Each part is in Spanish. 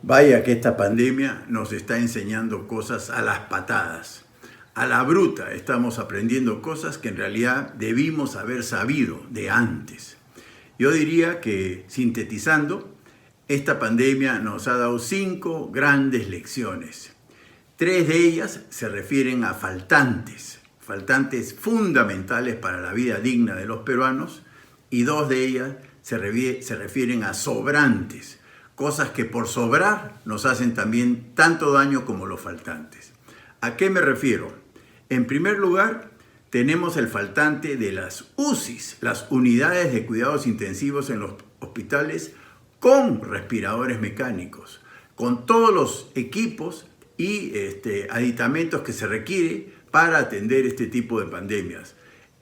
Vaya que esta pandemia nos está enseñando cosas a las patadas. A la bruta estamos aprendiendo cosas que en realidad debimos haber sabido de antes. Yo diría que, sintetizando, esta pandemia nos ha dado 5 grandes lecciones. 3 de ellas se refieren a faltantes fundamentales para la vida digna de los peruanos, y 2 de ellas se refieren a sobrantes, cosas que por sobrar nos hacen también tanto daño como los faltantes. ¿A qué me refiero? En primer lugar, tenemos el faltante de las UCIs, las unidades de cuidados intensivos en los hospitales con respiradores mecánicos, con todos los equipos y aditamentos que se requiere para atender este tipo de pandemias.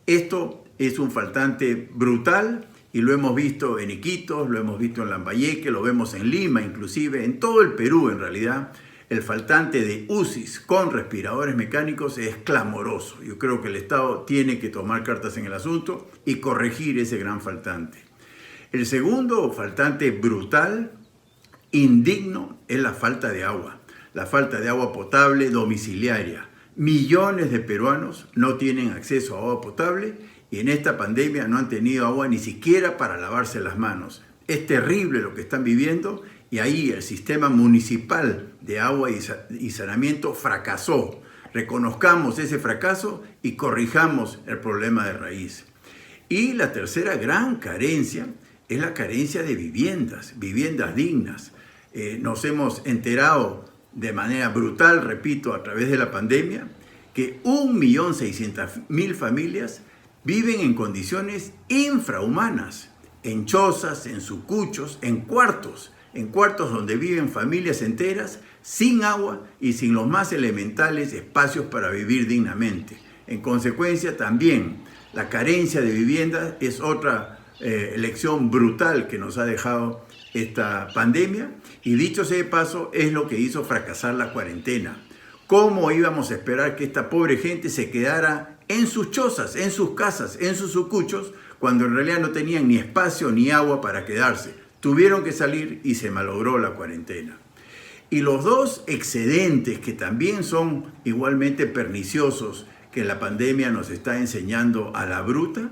Esto es un faltante brutal y lo hemos visto en Iquitos, lo hemos visto en Lambayeque, lo vemos en Lima inclusive, en todo el Perú en realidad. El faltante de UCIs con respiradores mecánicos es clamoroso. Yo creo que el Estado tiene que tomar cartas en el asunto y corregir ese gran faltante. El segundo faltante brutal, indigno, es la falta de agua. La falta de agua potable domiciliaria. Millones de peruanos no tienen acceso a agua potable y en esta pandemia no han tenido agua ni siquiera para lavarse las manos. Es terrible lo que están viviendo y ahí el sistema municipal de agua y saneamiento fracasó. Reconozcamos ese fracaso y corrijamos el problema de raíz. Y la tercera gran carencia es la carencia de viviendas dignas. Nos hemos enterado de manera brutal, repito, a través de la pandemia, que 1.600.000 familias viven en condiciones infrahumanas, en chozas, en sucuchos, en cuartos donde viven familias enteras sin agua y sin los más elementales espacios para vivir dignamente. En consecuencia, también la carencia de vivienda es otra lección brutal que nos ha dejado esta pandemia, y dicho sea de paso, es lo que hizo fracasar la cuarentena. ¿Cómo íbamos a esperar que esta pobre gente se quedara en sus chozas, en sus casas, en sus sucuchos, cuando en realidad no tenían ni espacio ni agua para quedarse? Tuvieron que salir y se malogró la cuarentena. Y los 2 excedentes que también son igualmente perniciosos que la pandemia nos está enseñando a la bruta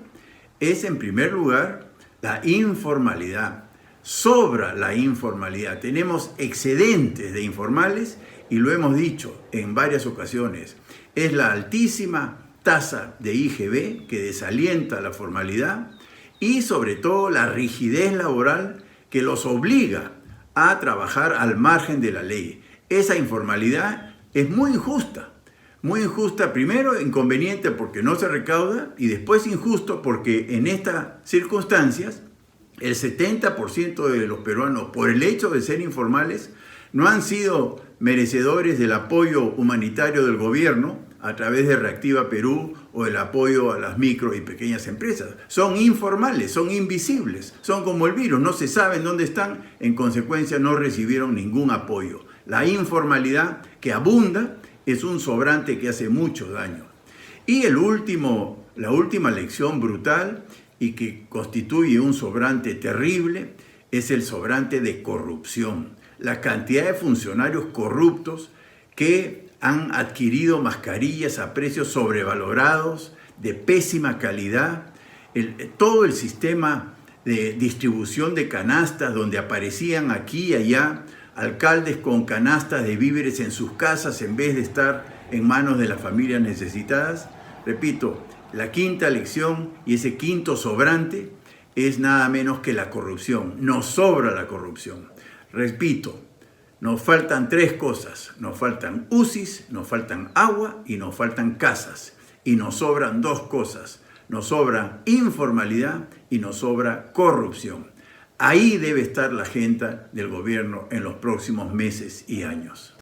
es, en primer lugar, la informalidad. Sobra la informalidad. Tenemos excedentes de informales y lo hemos dicho en varias ocasiones. Es la altísima tasa de IGB que desalienta la formalidad y sobre todo la rigidez laboral que los obliga a trabajar al margen de la ley. Esa informalidad es muy injusta. Muy injusta, primero inconveniente porque no se recauda y después injusto porque en estas circunstancias el 70% de los peruanos, por el hecho de ser informales, no han sido merecedores del apoyo humanitario del gobierno a través de Reactiva Perú o el apoyo a las micro y pequeñas empresas. Son informales, son invisibles, son como el virus, no se saben dónde están, en consecuencia no recibieron ningún apoyo. La informalidad que abunda es un sobrante que hace mucho daño. Y la última lección brutal y que constituye un sobrante terrible es el sobrante de corrupción. La cantidad de funcionarios corruptos que han adquirido mascarillas a precios sobrevalorados, de pésima calidad, todo el sistema de distribución de canastas donde aparecían aquí y allá alcaldes con canastas de víveres en sus casas en vez de estar en manos de las familias necesitadas. Repito, la quinta lección y ese quinto sobrante es nada menos que la corrupción. Nos sobra la corrupción. Repito, nos faltan 3 cosas. Nos faltan UCIs, nos faltan agua y nos faltan casas. Y nos sobran 2 cosas. Nos sobra informalidad y nos sobra corrupción. Ahí debe estar la agenda del gobierno en los próximos meses y años.